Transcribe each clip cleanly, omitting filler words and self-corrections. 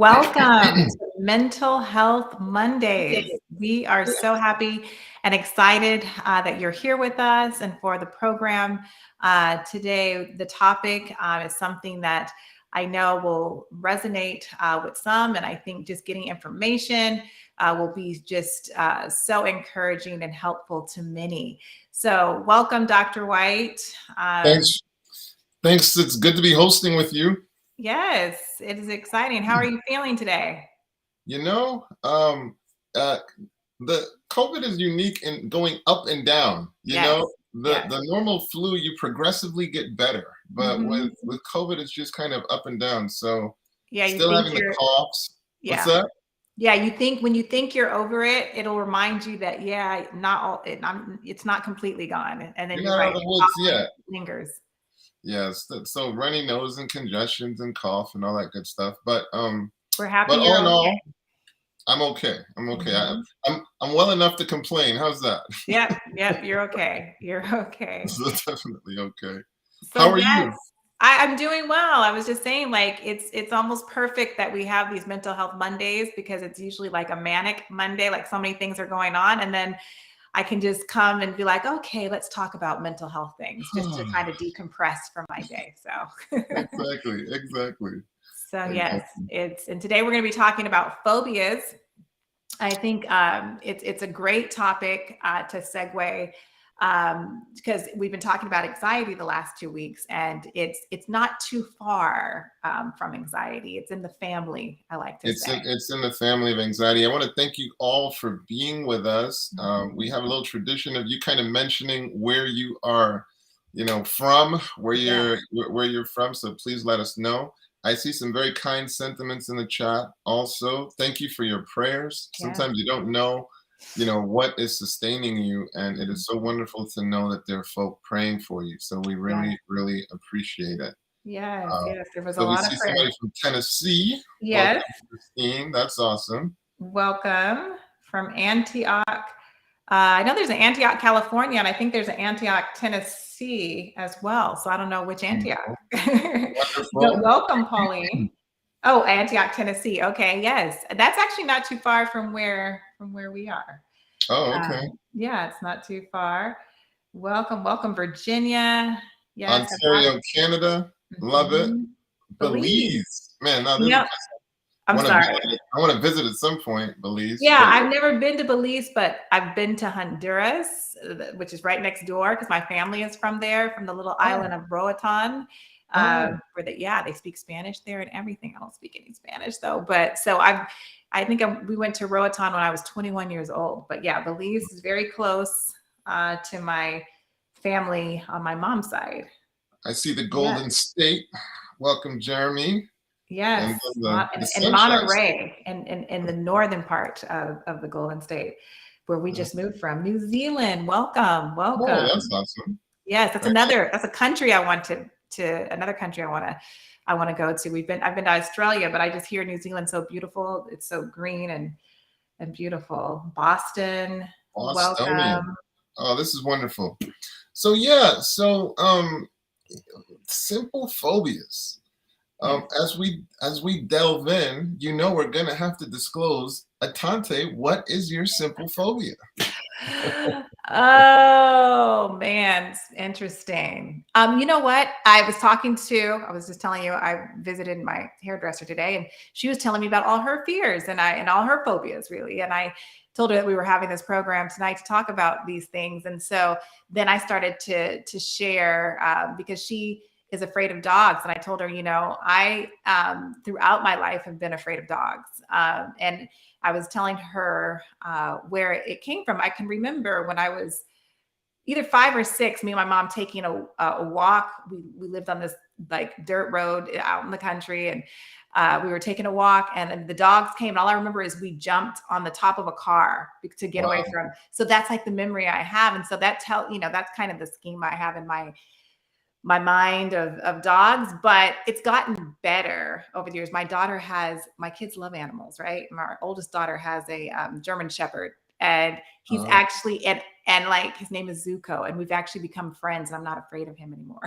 Welcome to Mental Health Mondays. We are so happy and excited that you're here with us and for the program. Today, the topic is something that I know will resonate with some, and I think just getting information will be just so encouraging and helpful to many. So welcome, Dr. White. Thanks. Thanks. It's good to be hosting with you. Yes, it is exciting. How are you feeling today? You know, uh, the COVID is unique in going up and down. Yes. The normal flu, you progressively get better, but Mhm. with COVID, it's just kind of up and down. So Yeah, you still think having the you're, coughs. What's yeah. that? Yeah, you think when you think you're over it, it'll remind you that, yeah, not all, it's not completely gone. And then You're you're not out right, of the it woods yet. lingers. Yes. So runny nose and congestions and cough and all that good stuff. We're happy But all you're in okay. all, I'm okay. I'm okay. Mhm. I'm well enough to complain. How's that? Yep, you're okay. You're okay. So definitely okay. So How are yes, you? I'm doing well. I was just saying, like, it's almost perfect that we have these mental health Mondays because it's usually like a manic Monday, like so many things are going on. And then I can just come and be like, okay, let's talk about mental health things just to kind of decompress from my day. So, Exactly. so yes, Exactly. and today we're going to be talking about phobias. I think it's a great topic to segue because we've been talking about anxiety the last 2 weeks, and it's not too far from anxiety. It's in the family, I like to say. It's in the family of anxiety. I want to thank you all for being with us. We have a little tradition of you kind of mentioning where you are, from, Yes, where you're from. So please let us know. I see some very kind sentiments in the chat. Also, thank you for your prayers. yes. Sometimes you don't know, what is sustaining you, and it is so wonderful to know that there are folk praying for you. So we Yeah. really, really appreciate it. Yes, Uh, yes. There was a so we lot of see prayer. somebody from Tennessee. Welcome, Yes, Christine. That's awesome. welcome from Antioch. I know there's an Antioch, California, and I think there's an Antioch, Tennessee as well. So I don't know which Antioch. Wonderful. But Wonderful. welcome, Pauline. Oh, Antioch, Tennessee. Okay, yes, that's actually not too far from where we are. Oh, okay. Yeah, it's not too far. Welcome, Virginia. Yes, Ontario, Canada. Love it. mhm. Belize. Belize. Man, now You this is know, I'm want to sorry. visit. I want to visit at some point, Belize. Yeah, But I've never been to Belize, but I've been to Honduras, which is right next door because my family is from there, from the little oh, island of Roatan. oh, They speak Spanish there and everything. I don't speak any Spanish though, but we went to Roatan when I was 21 years old. But yeah, Belize is very close to my family on my mom's side. I see the Yeah. Golden State. Welcome, Jeremy. And Yes, then the in Sunshine State. Monterey, in the northern part of the Golden State, where we Mhm. just moved from. New Zealand, welcome, Oh, welcome. that's awesome. Yes, Right. that's a country I want to another country I want to go to. I've been to Australia, but I just hear New Zealand so beautiful. It's so green and beautiful. Boston, Bostonian. welcome. Oh, this is wonderful. So yeah, simple phobias. Yes. As we delve in, we're gonna have to disclose. Atante, what is your simple phobia? Oh man, it's interesting. You know what? I was just telling you, I visited my hairdresser today and she was telling me about all her fears and all her phobias really. And I told her that we were having this program tonight to talk about these things. And so then I started to share because she is afraid of dogs. And I told her, I throughout my life have been afraid of dogs. And I was telling her where it came from. I can remember when I was either 5 or 6, me and my mom taking a walk. We lived on this like dirt road out in the country, and we were taking a walk, and the dogs came. And all I remember is we jumped on the top of a car to get away Wow. from. So that's like the memory I have, and so that's kind of the scheme I have in my mind of dogs, but it's gotten better over the years. My kids love animals, right? My oldest daughter has a German Shepherd, and he's Uh, actually and like his name is Zuko, and we've actually become friends. And I'm not afraid of him anymore.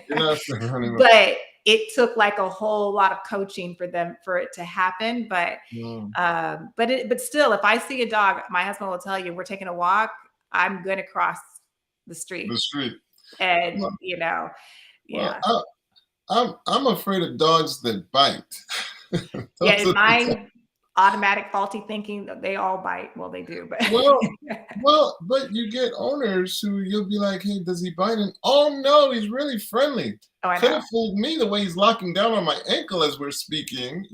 you're not anymore. but it took like a whole lot of coaching for it to happen. Mm. But still, if I see a dog, my husband will tell you, we're taking a walk, I'm going to cross the The street. street. And, Well, well, yeah. I'm afraid of dogs that bite. Yeah. Those In are the my automatic faulty thinking, they all bite. Well, they do, but well, but you get owners who you'll be like, "Hey, does he bite?" And oh no, he's really friendly. oh, I Could know. have fooled me the way he's locking down on my ankle as we're speaking,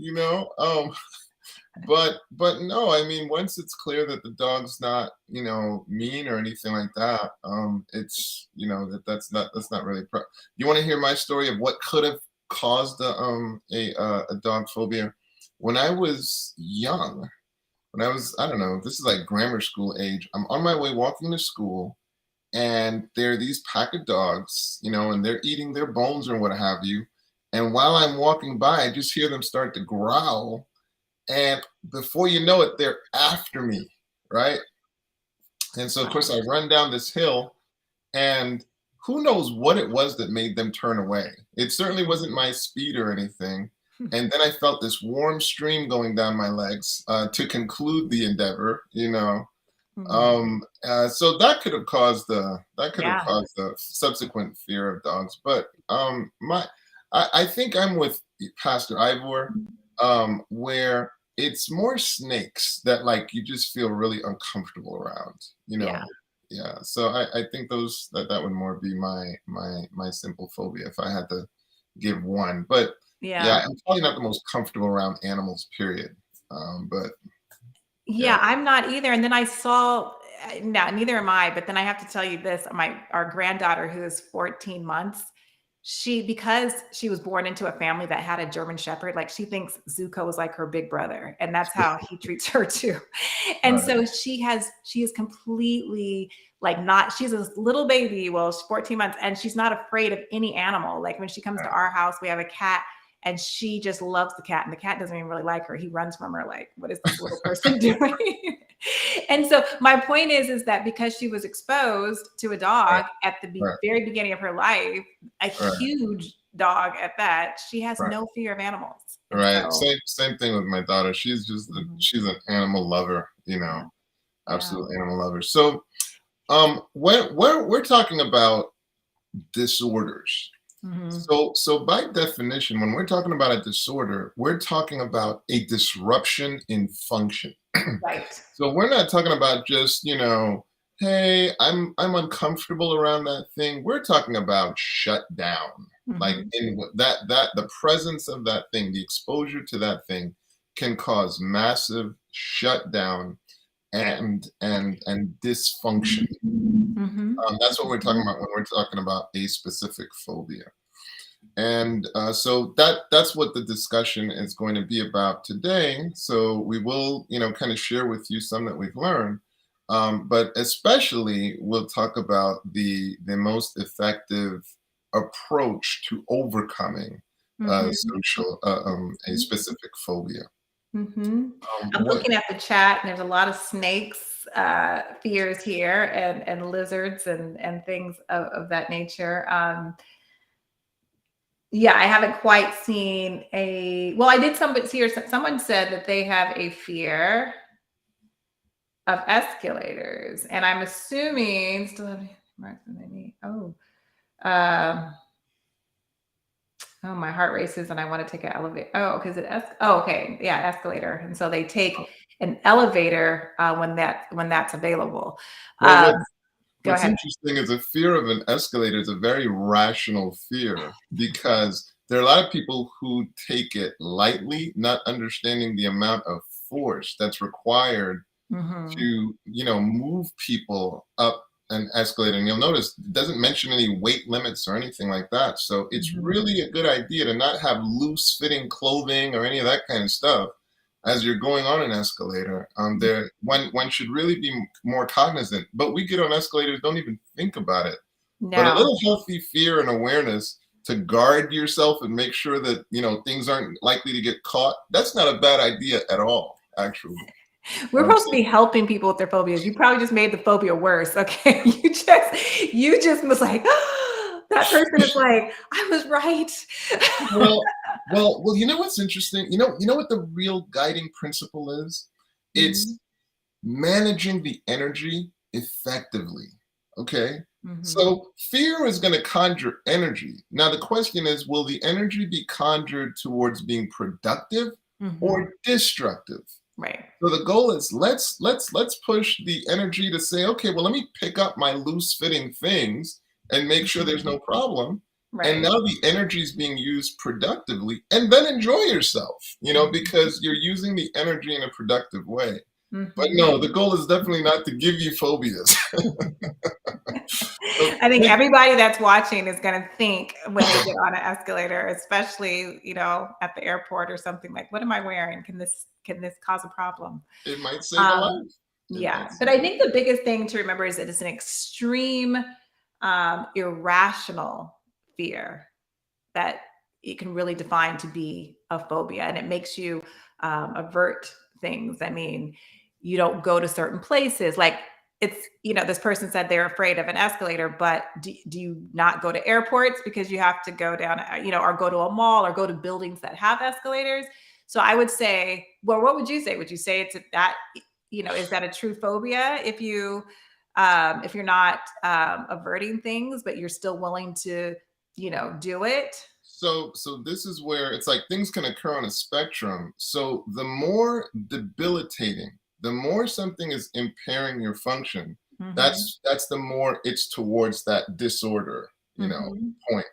but no, I mean, once it's clear that the dog's not, mean or anything like that, it's that's not really. You want to hear my story of what could have caused a dog phobia? When I was young, I don't know, this is like grammar school age. I'm on my way walking to school, and there are these pack of dogs, and they're eating their bones or what have you. And while I'm walking by, I just hear them start to growl. And before you know it, they're after me, right? And so, of course, Wow. I run down this hill, and who knows what it was that made them turn away. It certainly wasn't my speed or anything. And then I felt this warm stream going down my legs to conclude the endeavor. Mhm. So that could have caused Yeah. the subsequent fear of dogs. But I think I'm with Pastor Ivor, where it's more snakes that like you just feel really uncomfortable around. Yeah. Yeah. So I think that would more be my simple phobia if I had to give one. But yeah, Yeah. I'm probably not the most comfortable around animals. Period. But yeah. Yeah, I'm not either. And then I saw, no, neither am I. But then I have to tell you this: our granddaughter, who is 14 months, because she was born into a family that had a German Shepherd, like she thinks Zuko was like her big brother, and that's how he treats her too. And Right. so she is completely like not. She's a little baby. Well, she's 14 months, and she's not afraid of any animal. Like when she comes to our house, we have a cat, and she just loves the cat, and the cat doesn't even really like her. He runs from her like, what is this little person doing? And so my point is that because she was exposed to a Right. dog at the Right. very beginning of her life, a Right. huge dog at that, she has Right. no fear of animals. And Right. so, Same thing with my daughter. mhm, She's an animal lover, yeah, yeah. absolute animal lover. So when we're talking about disorders. Mhm. So by definition, when we're talking about a disorder, we're talking about a disruption in function. Right. So we're not talking about just, hey, I'm uncomfortable around that thing. We're talking about shut down. Like Mhm. in that the presence of that thing, the exposure to that thing can cause massive shutdown and dysfunction. Mhm. That's what we're talking about when we're talking about a specific phobia. And so that's what the discussion is going to be about today. So we will, kind of share with you some that we've learned, but especially we'll talk about the most effective approach to overcoming Mhm. social a specific phobia. Mhm. I'm What looking at the chat, and there's a lot of snakes fears here, and lizards and things of that nature. Yeah, I haven't quite seen well, I did somebody here. Someone said that they have a fear of escalators, and I'm assuming still have marks than they need. Um, oh, my heart races, and I want to take an elevator. Oh, because oh, okay, yeah, escalator, and so they take an elevator when that's available. well, Um, what go What's ahead. interesting is a fear of an escalator is a very rational fear because there are a lot of people who take it lightly, not understanding the amount of force that's required Hmm. to, move people up an escalator. And you'll notice it doesn't mention any weight limits or anything like that. So it's Hmm. really a good idea to not have loose fitting clothing or any of that kind of stuff as you're going on an escalator. There one should really be more cognizant. But we get on escalators, don't even think about it. But a No. little healthy fear and awareness to guard yourself and make sure that things aren't likely to get caught. That's not a bad idea at all, actually. We're supposed to be helping people with their phobias. You probably just made the phobia worse. Okay. You just was like, That person is like, I was right. Well, well. You know what's interesting? You know what the real guiding principle is? Mhm, It's managing the energy effectively. Okay. mhm, So fear is going to conjure energy. Now the question is, will the energy be conjured towards being productive mhm. or destructive? Right. So the goal is let's push the energy to say, okay, well, let me pick up my loose fitting things and make sure there's Mhm. no problem. And Right. now the energy is being used productively, and then enjoy yourself, Mhm, because you're using the energy in a productive way. But mhm. no, the goal is definitely not to give you phobias. So I think take everybody that's watching is gonna think when they get on an escalator, especially, at the airport or something like, "What am I wearing? Can this cause a problem?" it might save a Um, life. It yeah, might but save I a think life. the biggest thing to remember is that it's an extreme, irrational fear that it can really define to be a phobia, and it makes you avert things. I mean, you don't go to certain places. Like this person said they're afraid of an escalator, but do you not go to airports because you have to go down, or go to a mall or go to buildings that have escalators? So I would say, well, what would you say? Would you say it's that, is that a true phobia if you're not averting things, but you're still willing to do it. So this is where it's like things can occur on a spectrum. So the more debilitating, the more something is impairing your function, Mhm, that's the more it's towards that disorder, mhm, point.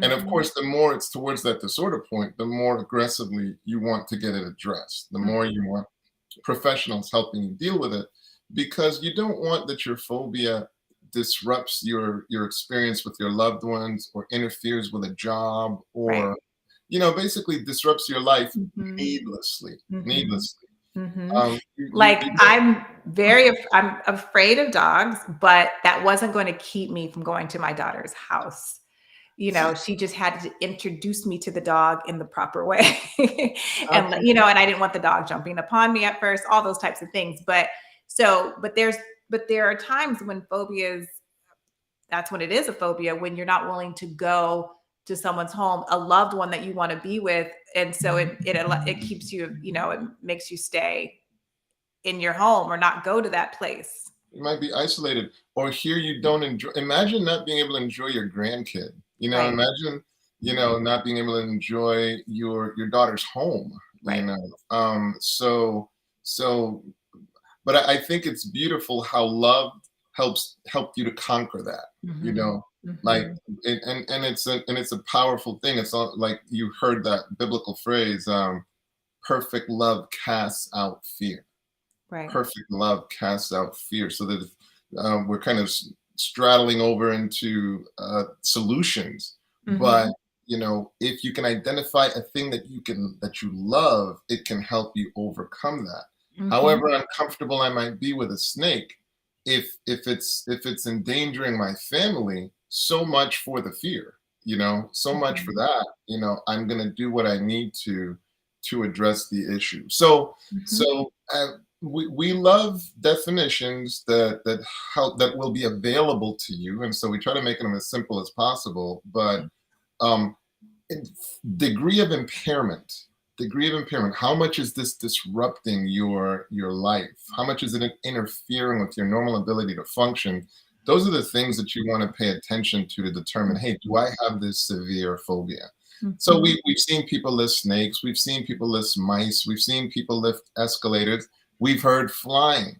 And of mhm, course, the more it's towards that disorder point, the more aggressively you want to get it addressed, the more you mhm. want professionals helping you deal with it, because you don't want that your phobia disrupts your experience with your loved ones or interferes with a job Right. or basically disrupts your life Mhm, needlessly. mhm, Needlessly. mhm. You Like, don't. I'm afraid of dogs, but that wasn't going to keep me from going to my daughter's house. She just had to introduce me to the dog in the proper way. And, Absolutely. and I didn't want the dog jumping upon me at first, all those types of things. But there are times when phobias, that's when it is a phobia, when you're not willing to go to someone's home, a loved one that you want to be with. And so it keeps you, it makes you stay in your home or not go to that place. You might be isolated, or here you don't enjoy. Imagine not being able to enjoy your grandkid. Right. Imagine not being able to enjoy your daughter's home. Right. So but I think it's beautiful how love helped you to conquer that. You Mhm. know, like Mhm. and it's a powerful thing. It's all, like you heard that biblical phrase, perfect love casts out fear. Right. Perfect love casts out fear. So that we're kind of straddling over into solutions, but Mhm. if you can identify a thing that you love, it can help you overcome that. Mhm. However uncomfortable I might be with a snake, if it's endangering my family, so much for the fear, so much for Mhm. that. I'm going to do what I need to address the issue. So we love definitions that help, that will be available to you, and so we try to make them as simple as possible. But um, in- degree of impairment, how much is this disrupting your life? How much is it interfering with your normal ability to function? Those are the things that you want to pay attention to determine, hey, do I have this severe phobia? So Mhm. we've seen people lift snakes, we've seen people lift mice, we've seen people lift escalators, we've heard flying.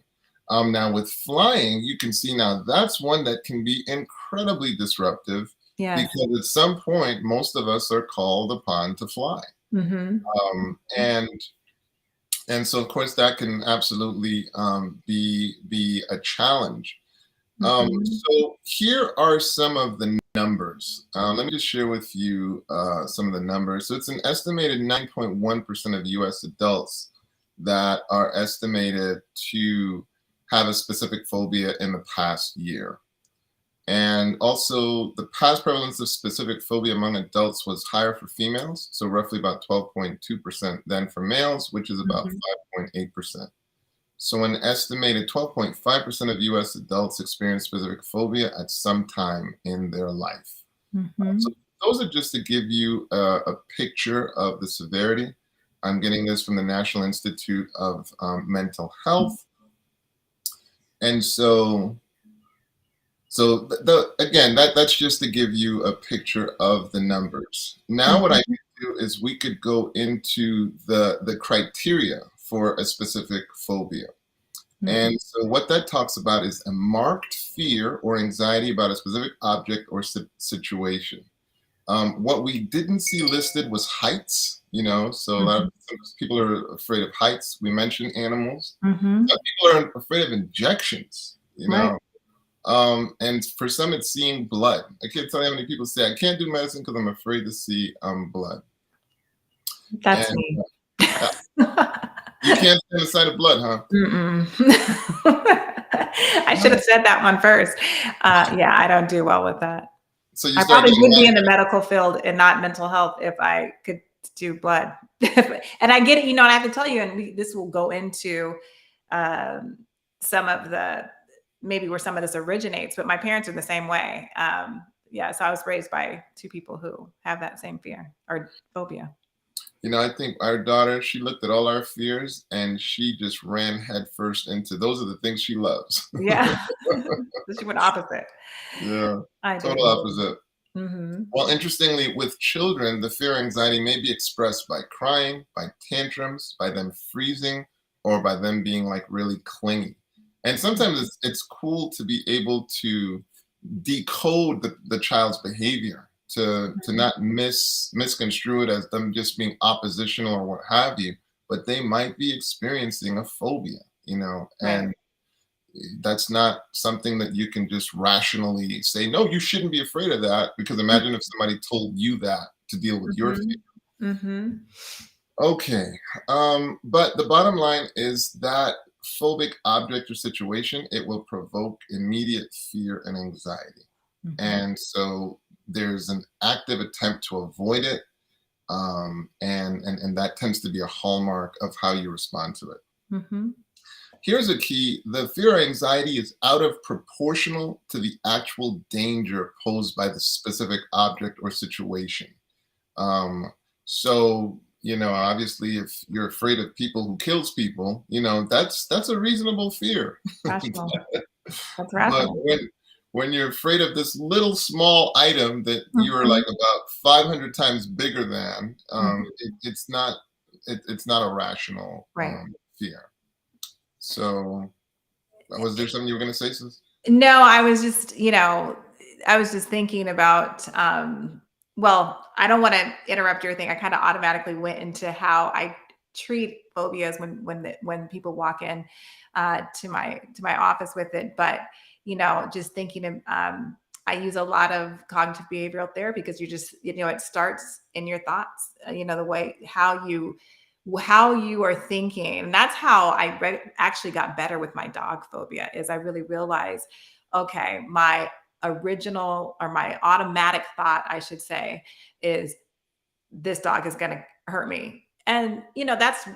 Now with flying, you can see now that's one that can be incredibly disruptive, Yes. because at some point most of us are called upon to fly. Mhm. And so of course that can absolutely be a challenge. Mhm. So here are some of the numbers. Let me just share with you some of the numbers. So it's an estimated 9.1% of US adults that are estimated to have a specific phobia in the past year. And also, the past prevalence of specific phobia among adults was higher for females, so roughly about 12.2%, than for males, which is about Mhm. 5.8%. So, an estimated 12.5% of US adults experience specific phobia at some time in their life. So Mhm. those are just to give you a picture of the severity. I'm getting this from the National Institute of Mental Health. And again, that's just to give you a picture of the numbers. Now, what I Mhm. could do is we could go into the criteria for a specific phobia. Mhm. And so, what that talks about is a marked fear or anxiety about a specific object or situation. What we didn't see listed was heights. So a lot of Mhm. people are afraid of heights. We mentioned animals. Mhm. Some people are afraid of injections. Right. And for some, it's seeing blood. I can't tell you how many people say I can't do medicine because I'm afraid to see blood. That's And me. uh, you can't stand the sight of blood, huh? Mm-mm. I should No. have said that one first. Yeah, I don't do well with that. So you I start probably getting would be in the lightheaded. medical field and not mental health if I could do blood. And I get it, and I have to tell you, and this will go into um, some of the maybe where some of this originates, but my parents are the same way. Yeah, so I was raised by two people who have that same fear or phobia. I think our daughter, she looked at all our fears and she just ran headfirst into those are the things she loves. Yeah. So she went opposite. Yeah, I total did. opposite. Hmm. Well, interestingly, with children, the fear anxiety may be expressed by crying, by tantrums, by them freezing, or by them being like really clingy. And sometimes it's cool to be able to decode the child's behavior, to not misconstrue it as them just being oppositional or what have you, but they might be experiencing a phobia, Right. and that's not something that you can just rationally say, no, you shouldn't be afraid of that, because imagine if somebody told you that to deal with your fear. Mhm. Mhm. Okay. But the bottom line is that phobic object or situation, it will provoke immediate fear and anxiety. Mhm. And so there's an active attempt to avoid it. And that tends to be a hallmark of how you respond to it. Mhm. Here's a key: the fear or anxiety is out of proportional to the actual danger posed by the specific object or situation. Um, so, obviously, if you're afraid of people who kills people, that's a reasonable fear. Rational. That's But rational. when you're afraid of this little small item that you're Mhm. like about 500 times bigger than, Mhm. it's not a rational Right. fear. So, was there something you were going to say, sis? No, I was just, I was just thinking about, well, I don't want to interrupt your thing. I kind of automatically went into how I treat phobias when people walk in to my office with it. But just thinking of, I use a lot of cognitive behavioral therapy because it starts in your thoughts. The way how you are thinking, and that's how I actually got better with my dog phobia. Is I really realized, okay, my original or my automatic thought, I should say, is this dog is going to hurt me. And that's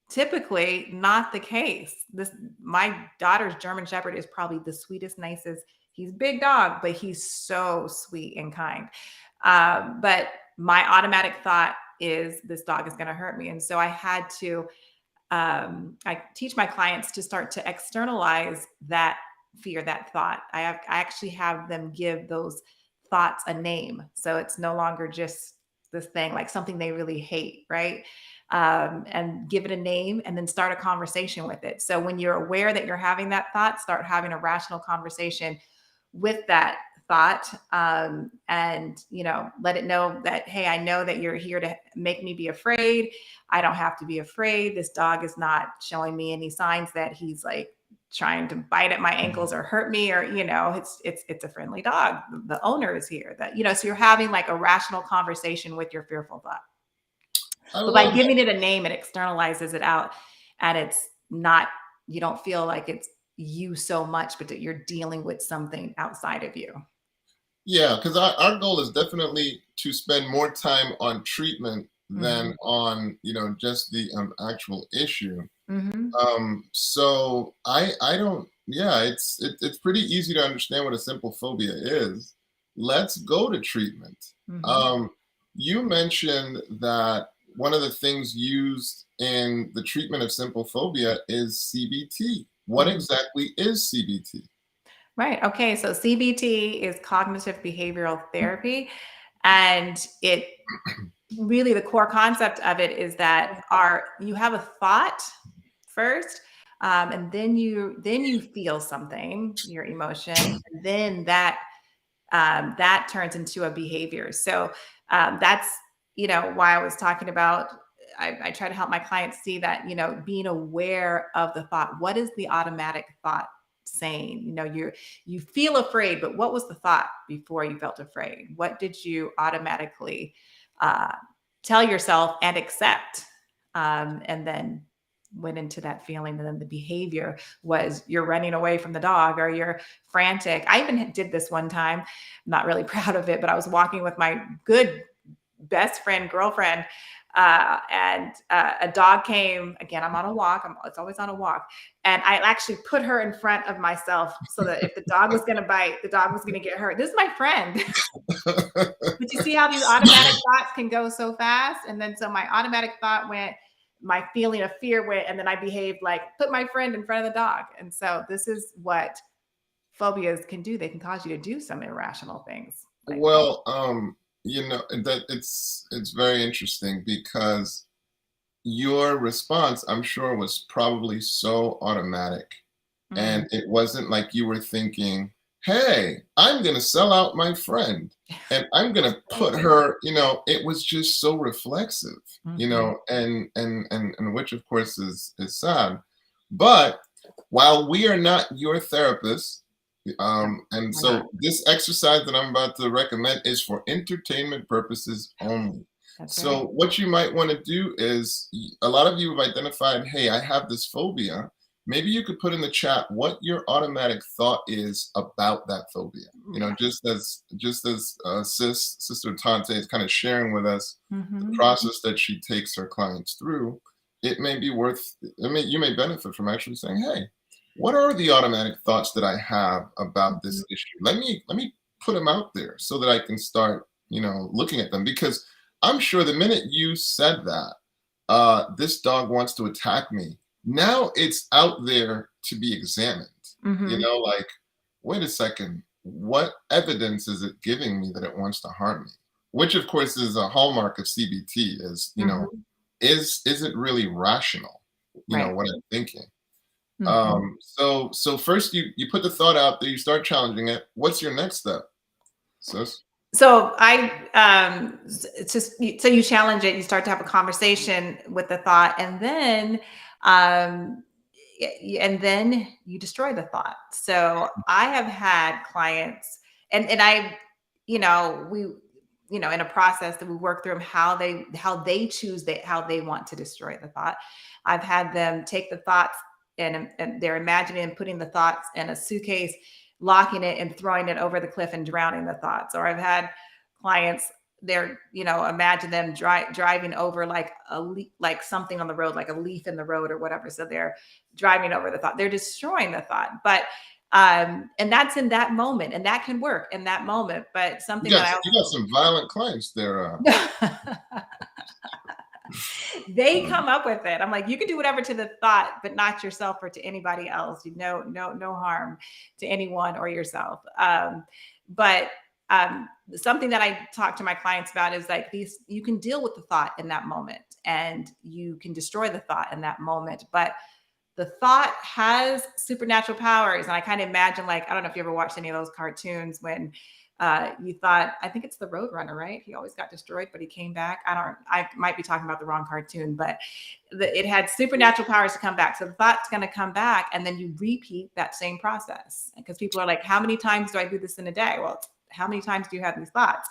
typically not the case. This My daughter's German Shepherd is probably the sweetest, nicest. He's a big dog, but he's so sweet and kind. But my automatic thought is this dog is going to hurt me, and so I had to. I teach my clients to start to externalize that fear, that thought. I actually have them give those thoughts a name, so it's no longer just this thing like something they really hate, right? And give it a name, and then start a conversation with it. So when you're aware that you're having that thought, start having a rational conversation with that thought, and let it know that, hey, I know that you're here to make me be afraid. I don't have to be afraid. This dog is not showing me any signs that he's like trying to bite at my ankles or hurt me, or it's a friendly dog. The owner is here. So you're having like a rational conversation with your fearful thought. I But by love that. giving it a name, it externalizes it out, and it's not, you don't feel like it's you so much, but that you're dealing with something outside of you. Yeah, because our goal is definitely to spend more time on treatment than Mhm. on, just the actual issue. Mhm. So I don't, yeah, it's pretty easy to understand what a simple phobia is. let's go to treatment. Mhm. Um, you mentioned that one of the things used in the treatment of simple phobia is CBT. What Mhm. exactly is CBT? Right. Okay. So CBT is cognitive behavioral therapy. And it really, the core concept of it is that you have a thought first, and then you feel something, your emotion, and then that turns into a behavior. So that's why I was talking about. I try to help my clients see that being aware of the thought. What is the automatic thought saying? You feel afraid, but what was the thought before you felt afraid? What did you automatically uh, tell yourself and accept, and then went into that feeling, and then the behavior was you're running away from the dog or you're frantic. I even did this one time, not really proud of it, but I was walking with my good best friend, girlfriend, and a dog came. Again, I'm on a walk. It's always on a walk. And I actually put her in front of myself so that if the dog was going to bite, the dog was going to get hurt. This is my friend. But you see how these automatic thoughts can go so fast? And then so my automatic thought went, my feeling of fear went, and then I behaved like put my friend in front of the dog. And so this is what phobias can do. They can cause you to do some irrational things. Like, Well, that it's very interesting because your response, I'm sure, was probably so automatic. mm, And it wasn't like you were thinking, hey, I'm going to sell out my friend and I'm going to put absolutely. her, it was just so reflexive, Mhm. and which of course is sad. But while we are not your therapist, No, and we're not. so this exercise that I'm about to recommend is for entertainment purposes only. That's right. So what you might want to do is a lot of you have identified, hey, I have this phobia. Maybe you could put in the chat what your automatic thought is about that phobia. Right. Just as Sister Tante is kind of sharing with us the Mhm. process that she takes her clients through, it may be worth. I mean, you may benefit from actually saying, "Hey, what are the automatic thoughts that I have about Mhm. this issue? Let me put them out there so that I can start, looking at them." Because I'm sure the minute you said that, this dog wants to attack me. Now it's out there to be examined. Mhm. Like, wait a second, what evidence is it giving me that it wants to harm me? Which, of course, is a hallmark of CBT. Mhm. Is it really rational? Right. What I'm thinking. Mhm. So first you put the thought out there, you start challenging it. What's your next step, sis? So it's just so you challenge it, you start to have a conversation with the thought, and then um, you destroy the thought. So I have had clients, and I, we, in a process that we work through 'em how they choose how they want to destroy the thought. I've had them take the thoughts, and they're imagining and putting the thoughts in a suitcase, locking it and throwing it over the cliff and drowning the thoughts. Or I've had clients, they're, imagine them driving over like like something on the road, like a leaf in the road or whatever. So they're driving over the thought. They're destroying the thought. But and that's in that moment, and that can work in that moment. But You something got that I you got some violent clients there. also they come up with it. I'm like, you can do whatever to the thought, but not yourself or to anybody else. No harm to anyone or yourself. But something that I talk to my clients about is like these, you can deal with the thought in that moment and you can destroy the thought in that moment. But the thought has supernatural powers. And I kind of imagine, like, I don't know if you ever watched any of those cartoons when you thought, I think it's the Roadrunner, right? He always got destroyed, but he came back. I might be talking about the wrong cartoon, but it had supernatural powers to come back. So the thought's going to come back, and then you repeat that same process. Because people are like, how many times do I do this in a day? Well, how many times do you have these thoughts?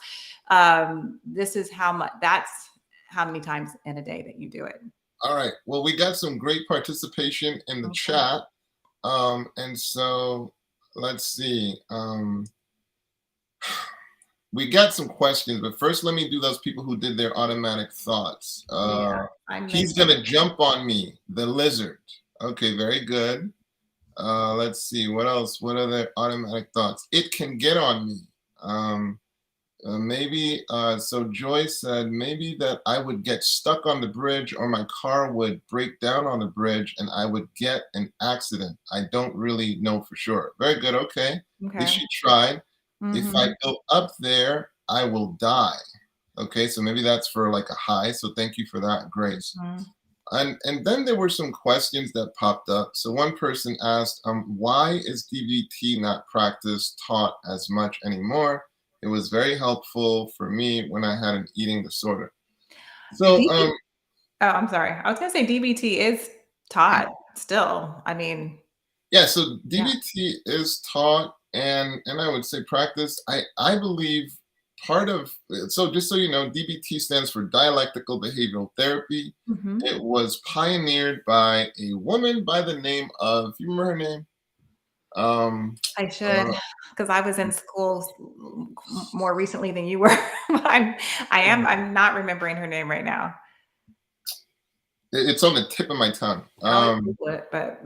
This is how much, that's how many times in a day that you do it. All right. Well, we got some great participation in the Okay. chat. And so let's see. We got some questions, but first let me do those people who did their automatic thoughts. Yeah, I He's missed gonna jump on me, the lizard. Okay, very good. Let's see, what else? What other automatic thoughts? It can get on me. So Joy said maybe that I would get stuck on the bridge or my car would break down on the bridge and I would get an accident. I don't really know for sure. Very good. Okay. At least Okay. she tried. If I Mhm. go up there, I will die. Okay. So maybe that's for like a high. So thank you for that, Grace. Mhm. And then there were some questions that popped up. So one person asked, why is DBT not practiced, taught as much anymore? It was very helpful for me when I had an eating disorder. So DB Oh, I'm sorry. I was gonna say DBT is taught still. I mean, yeah, so yeah. DBT is taught and I would say practice. I believe part of so just so you know, DBT stands for dialectical behavioral therapy. Mhm. It was pioneered by a woman by the name of, you remember her name? Um, I should, uh, because I was in school more recently than you were. I'm not remembering her name right now. it's on the tip of my tongue. I can always Google it, but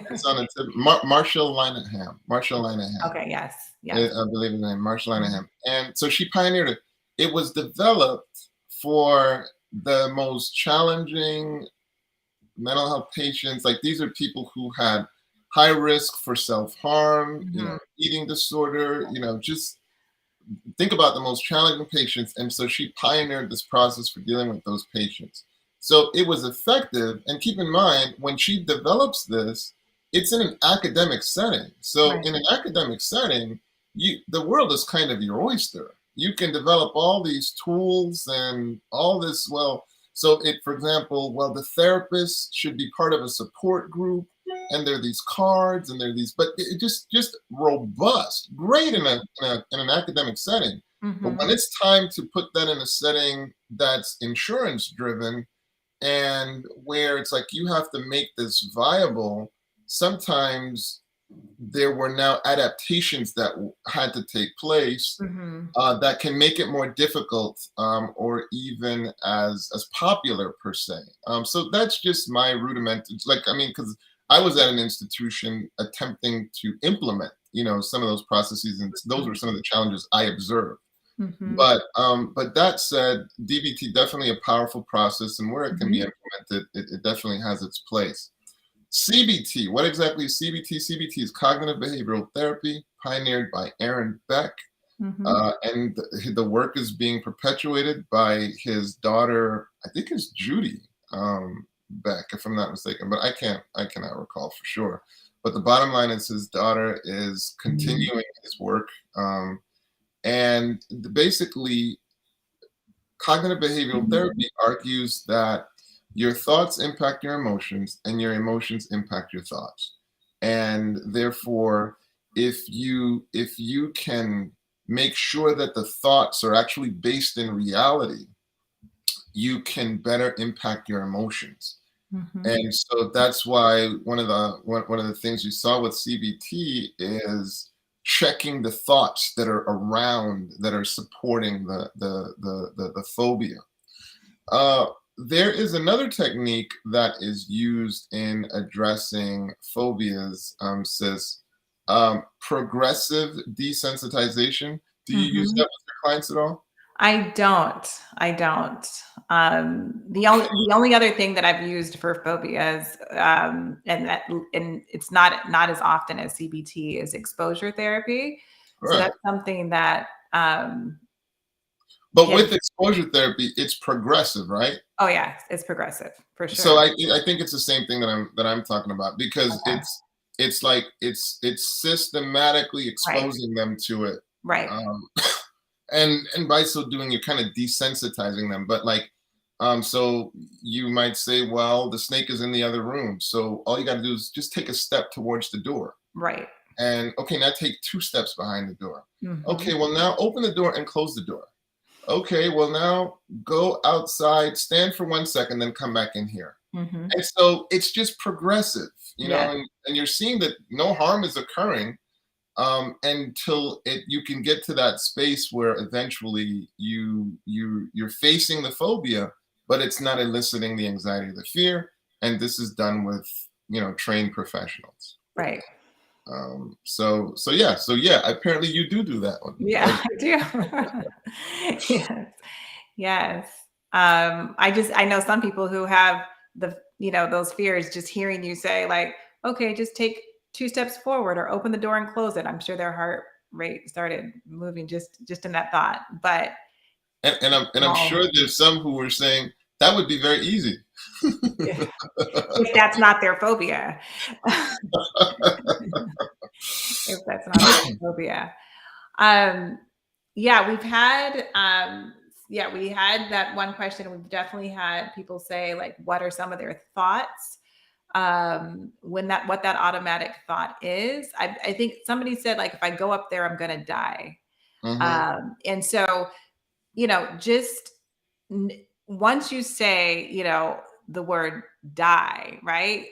It's on the tip. Marshall Linehan. Marshall Linehan. okay, yes, I yes. believe his name, Marshall Mhm, Linehan. And so she pioneered it. It was developed for the most challenging mental health patients. Like these are people who had high risk for self-harm, mhm, eating disorder, just think about the most challenging patients. And so she pioneered this process for dealing with those patients. So it was effective. And keep in mind, when she develops this, it's in an academic setting. So right. in an academic setting, the world is kind of your oyster. You can develop all these tools and all this. Well, so for example, well, the therapist should be part of a support group, and there are these cards, and there are these, but it just robust, great in an academic setting. But when Mhm, it's time to put that in a setting that's insurance driven and where it's like you have to make this viable, sometimes there were now adaptations that had to take place mhm. that can make it more difficult or even as popular per se. So that's just my rudiment. It's like, I mean, because I was at an institution attempting to implement, some of those processes, and those were some of the challenges I observed. Mhm, But that said, DBT definitely a powerful process, and where it can be mhm, implemented, it definitely has its place. CBT, what exactly is CBT? CBT is cognitive behavioral therapy, pioneered by Aaron Beck, mhm. and the work is being perpetuated by his daughter, I think it's Judy Beck, if I'm not mistaken, but I cannot recall for sure. But the bottom line is his daughter is continuing his work, and basically, cognitive behavioral therapy argues that your thoughts impact your emotions, and your emotions impact your thoughts, and therefore, if you can make sure that the thoughts are actually based in reality, you can better impact your emotions. Mhm. And so that's why one of the things you saw with CBT is checking the thoughts that are around, that are supporting the phobia. Uh, there is another technique that is used in addressing phobias, sis. Progressive desensitization. Do you use that Mhm. with your clients at all? I don't. I don't. The only other thing that I've used for phobias, and it's not as often as CBT, is exposure therapy. So Right. that's something that But can. with exposure therapy, it's progressive, right? Oh yeah, it's progressive for So sure. I think it's the same thing that I'm talking about, because Okay. it's like it's systematically Right. exposing them to it. Right. Um, and by so doing, you're kind of desensitizing them. But like, so you might say, well, the snake is in the other room, so all you got to do is just take a step towards the door. Right. And okay, now take two steps behind the door. Mhm. Okay, well, now open the door and close the door. Okay, well, now go outside, stand for 1 second, then come back in here. Mhm. And so it's just progressive, Yeah. and you're seeing that no harm is occurring, until you can get to that space where eventually you're facing the phobia, but it's not eliciting the anxiety or the fear. And this is done with trained professionals. Right. So yeah, apparently you do that one. Yeah, I do. Yes. Yes. I know some people who have those fears, just hearing you say like, okay, just take 2 steps forward or open the door and close it. I'm sure their heart rate started moving just in that thought. But And I'm sure small, there's some who were saying that would be very easy. if that's not their phobia. If that's not their phobia. Um, yeah, we had that one question. We've definitely had people say like, what are some of their thoughts? When that what that automatic thought is. I think somebody said like, if I go up there, I'm gonna die. Hmm. And so, just once you say, the word die, right?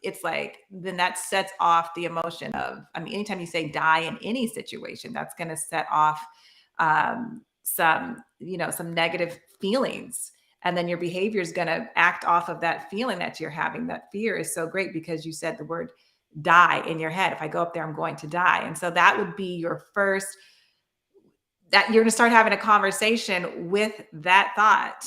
It's like, then that sets off the emotion of, I mean, anytime you say die in any situation, that's going to set off some negative feelings. And then your behavior is going to act off of that feeling that you're having. That fear is so great because you said the word die in your head. If I go up there, I'm going to die. And so that would be your first, that you're going to start having a conversation with that thought,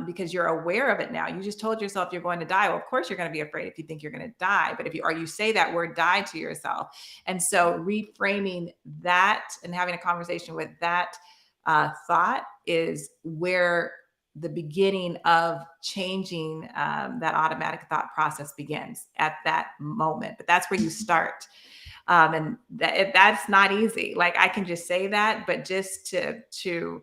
because you're aware of it now. You just told yourself you're going to die. Well, of course you're going to be afraid if you think you're going to die. But if you say that word die to yourself, and so reframing that and having a conversation with that thought is where the beginning of changing that automatic thought process begins at that moment. But that's where you start. And that's not easy. Like, I can just say that, but just to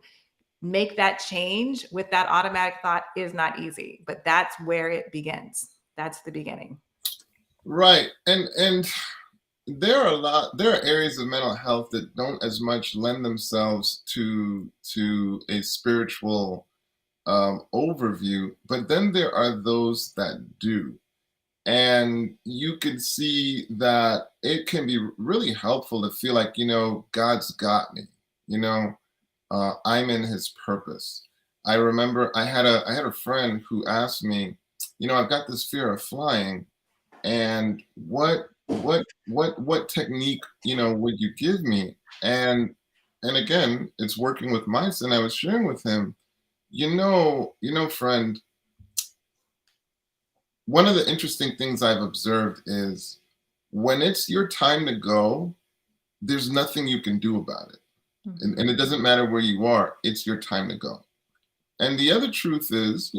make that change with that automatic thought is not easy. But that's where it begins. That's the beginning. Right. And there are areas of mental health that don't as much lend themselves to a spiritual overview, but then there are those that do. And you could see that it can be really helpful to feel like, God's got me, you know, I'm in his purpose. I remember I had a friend who asked me, I've got this fear of flying, and what technique, would you give me? And again, it's working with mice, and I was sharing with him, friend, one of the interesting things I've observed is when it's your time to go, there's nothing you can do about it. And Mhm. it doesn't matter where you are, it's your time to go. And the other truth is,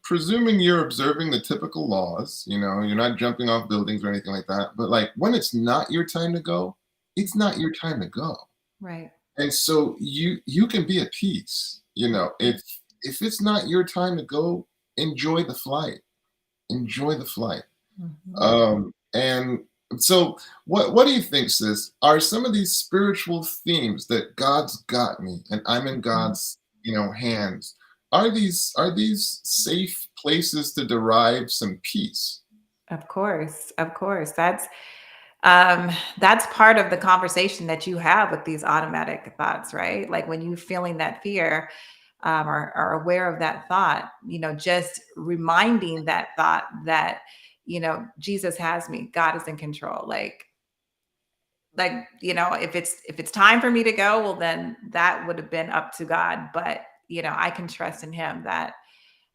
presuming you're observing the typical laws, you're not jumping off buildings or anything like that. But like when it's not your time to go, it's not your time to go. Right. And so you can be at peace. If it's not your time to go, enjoy the flight. Enjoy the flight. Mhm. And so what do you think, sis? Are some of these spiritual themes that God's got me and I'm in Mhm. God's, hands, are these safe places to derive some peace? Of course. Of course. That's part of the conversation that you have with these automatic thoughts, right? Like when you feeling that fear, or are aware of that thought, just reminding that thought that, Jesus has me, God is in control. Like, if it's time for me to go, well, then that would have been up to God. But, I can trust in him that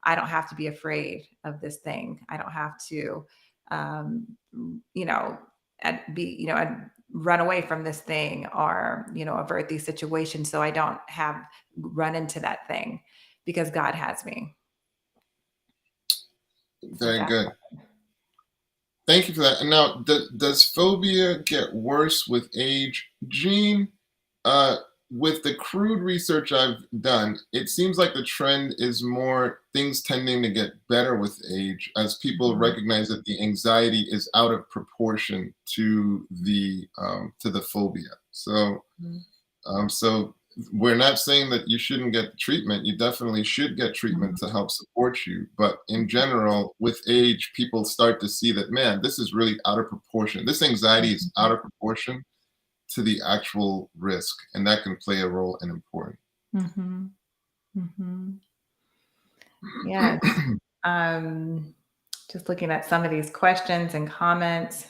I don't have to be afraid of this thing. I don't have to, um, you know, and run away from this thing, or, avert these situations so I don't have run into that thing, because God has me. So Very that, good. Thank you for that. And now, does phobia get worse with age? Gene, uh, with the crude research I've done, it seems like the trend is more things tending to get better with age as people Mhm, recognize that the anxiety is out of proportion to the phobia. mhm, So we're not saying that you shouldn't get treatment. You definitely should get treatment to mhm, help support you. But in mhm, general, with age, people start to see that, man, this is really out of proportion. This anxiety is out mhm, of proportion to the actual risk, and that can play a role and important. mhm, mhm. Yes. Um, just looking at some of these questions and comments.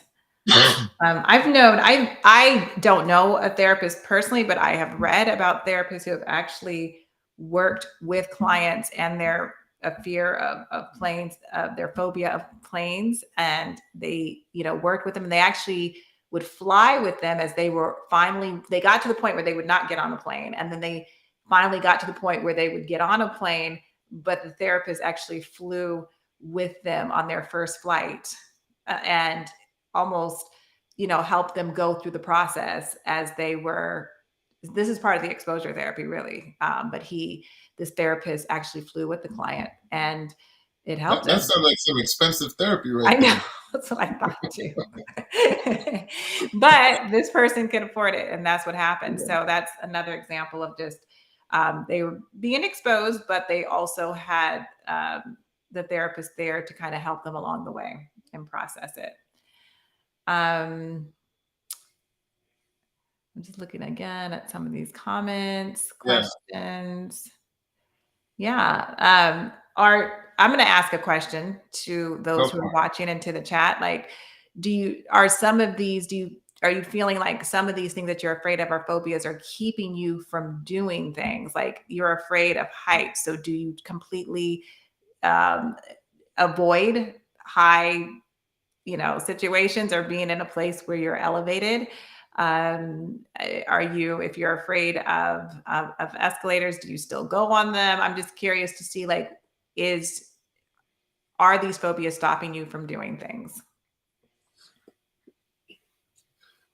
I've known I don't know a therapist personally, but I have read about therapists who have actually worked with clients and their a fear of planes, their phobia of planes, and they worked with them, and they actually would fly with them as they got to the point where they would not get on the plane, and then they finally got to the point where they would get on a plane, but the therapist actually flew with them on their first flight, and almost help them go through the process as they were. This is part of the exposure therapy, really. But this therapist actually flew with the client, and it helped That him. sounds like some expensive therapy right I know. there. That's what I thought too. But this person could afford it, and that's what happened. Yeah. So that's another example of just they were being exposed, but they also had the therapist there to kind of help them along the way and process it. Um, I'm just looking again at some of these comments, Yeah. questions. Yeah. I'm going to ask a question to Go those who for are it. watching and to the chat. Like, are some of these, are you feeling like some of these things that you're afraid of or phobias are keeping you from doing things? Like you're afraid of heights. So do you completely um, avoid high situations or being in a place where you're elevated? Are you, if you're afraid of escalators, do you still go on them? I'm just curious to see, like, is are these phobias stopping you from doing things?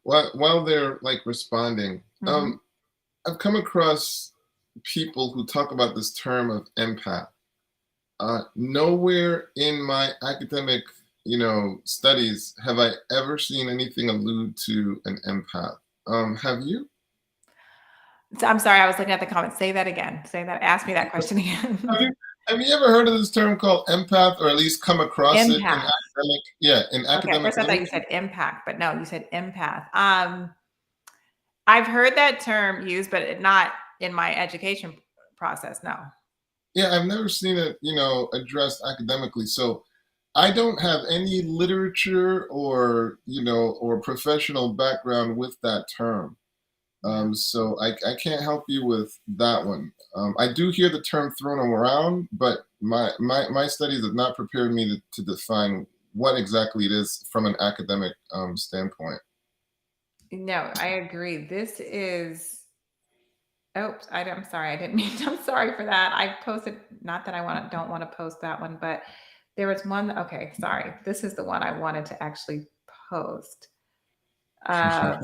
While they're like responding, Hmm. I've come across people who talk about this term of empath. Nowhere in my academic, studies have I ever seen anything allude to an empath. Have you? So I'm sorry, I was looking at the comments. Say that again. Say that. Ask me that question Have again. you have you ever heard of this term called empath, or at least come across it in Empath. academic, yeah, in Okay. At academic first, I thought you literature? said impact, but no, you said empath. I've heard that term used, but not in my education process. No. Yeah, I've never seen it, addressed academically. So I don't have any literature or professional background with that term. Yeah. So I can't help you with that one. I do hear the term thrown around, but my studies have not prepared me to define what exactly it is from an academic standpoint. No, I agree. This is oops, I'm sorry. I didn't mean I'm sorry for that. I posted not that don't want to post that one, but there was one. Okay, sorry. This is the one I wanted to actually post. Uh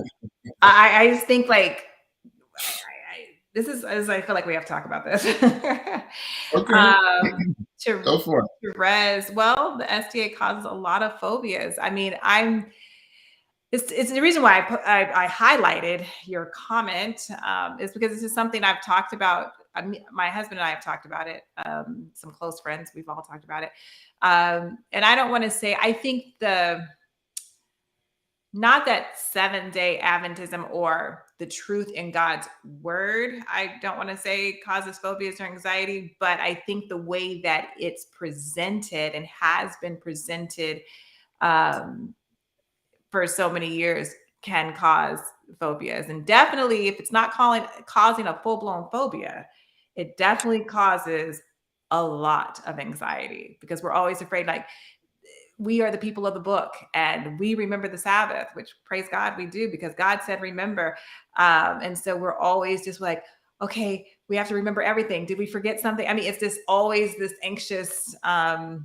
I just think like this is as I feel like we have to talk about this. Okay, um to go for it. to res, well, the STA causes a lot of phobias. I mean, it's the reason why I highlighted your comment, is because this is something I've talked about. My husband and I have talked about it. Some close friends, we've all talked about it. And I don't want to say, I think not that 7-day Adventism or the truth in God's word, I don't want to say causes phobias or anxiety, but I think the way that it's presented and has been presented um, for so many years can cause phobias. And definitely, if it's not causing a full blown phobia, it definitely causes a lot of anxiety because we're always afraid, like, we are the people of the book and we remember the Sabbath, which praise God we do because God said remember. And so we're always just like, okay, we have to remember everything. Did we forget something? I mean, it's just always this anxious uh,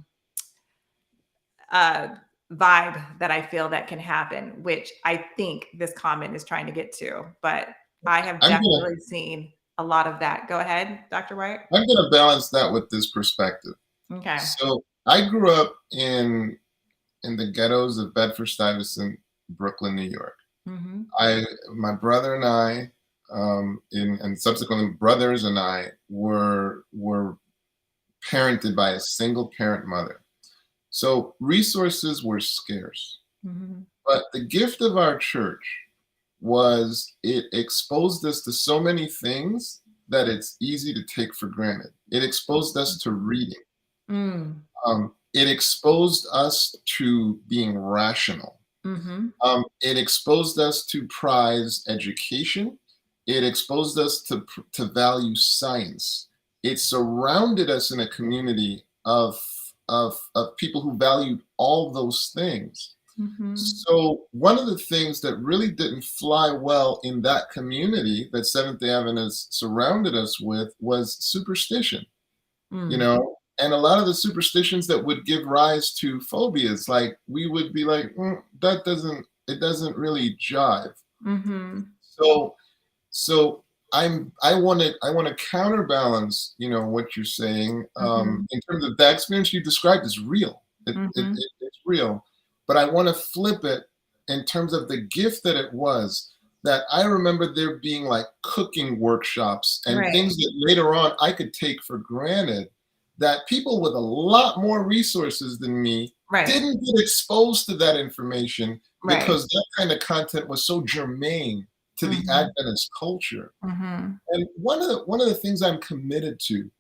vibe that I feel that can happen, which I think this comment is trying to get to. But I have I'm gonna definitely seen a lot of that. Go ahead, Dr. White. I'm gonna balance that with this perspective. Okay. So I grew up in the ghettos of Bedford-Stuyvesant, Brooklyn, New York. Hmm. My brother and I, and subsequently brothers and I were parented by a single parent mother. So resources were scarce. Hmm. But the gift of our church was it exposed us to so many things that it's easy to take for granted. It exposed us to reading. Mm. It exposed us to being rational. Mhm. It exposed us to prize education. It exposed us to value science. It surrounded us in a community of people who valued all those things. Mhm. So one of the things that really didn't fly well in that community that Seventh-day Adventists surrounded us with was superstition, Mm. and a lot of the superstitions that would give rise to phobias, like we would be like, that it doesn't really jive. Mhm. So so I want to counterbalance, what you're saying, Mhm. in terms of that experience you described is real. Mhm. It's real, but I want to flip it in terms of the gift that it was. That I remember there being like cooking workshops and Right. things that later on I could take for granted. That people with a lot more resources than me Right. didn't get exposed to that information Right. because that kind of content was so germane to the Mhm. Adventist culture. Mhm. And one of the things I'm committed to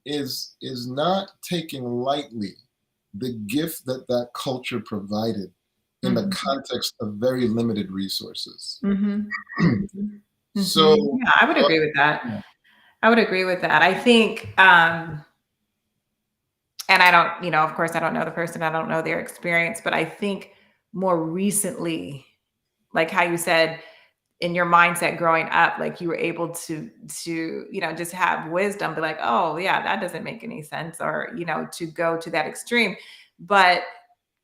is not taking lightly the gift that that culture provided in the Mhm. context of very limited resources. Mhm. Mhm. Mhm. So, Yeah, I would so agree with that. yeah, I would agree with that. I think, and I don't, of course, I don't know the person, I don't know their experience, but I think more recently, like how you said, in your mindset growing up, like you were able to just have wisdom, be like, oh yeah, that doesn't make any sense, or to go to that extreme. But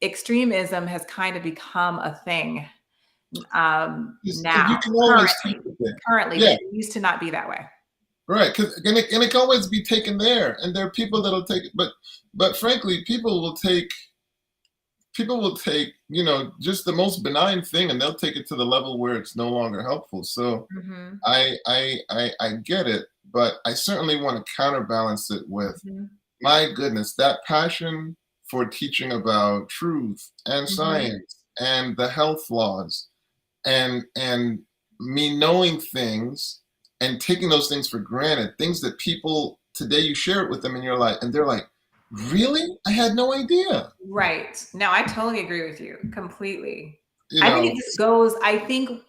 extremism has kind of become a thing and now, you can always take currently, it there. currently, but Yeah, it used to not be that way. right. And it can always be taken there, and there are people that'll take it, but frankly, people will take just the most benign thing, and they'll take it to the level where it's no longer helpful. So Hmm. I get it, but I certainly want to counterbalance it with, Hmm. my goodness, that passion for teaching about truth and Hmm. science and the health laws, and me knowing things and taking those things for granted, things that people today you share it with them and you're like, and they're like, really? I had no idea. Right. No, I totally agree with you completely. You I think it know, just goes, I think,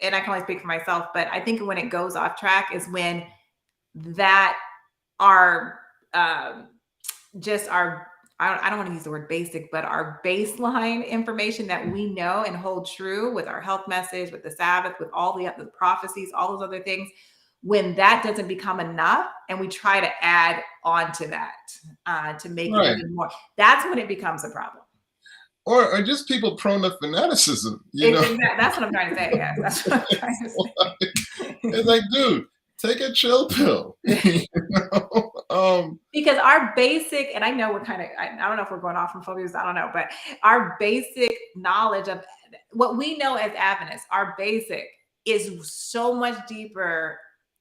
and I can only speak for myself, but I think when it goes off track is when that our um, just our I don't want to use the word basic, but our baseline information that we know and hold true with our health message, with the Sabbath, with all the other prophecies, all those other things, when that doesn't become enough and we try to add on to that to make it right. even more, that's when it becomes a problem. Or just people prone to fanaticism, you know? That's what I'm trying to say. Yes, that's what I'm trying to It's say. like, dude, take a chill pill. You know? Because our basic, and I know we're kind of, I don't know if we're going off from phobias, I don't know, but our basic knowledge of what we know as Adventists, our basic is so much deeper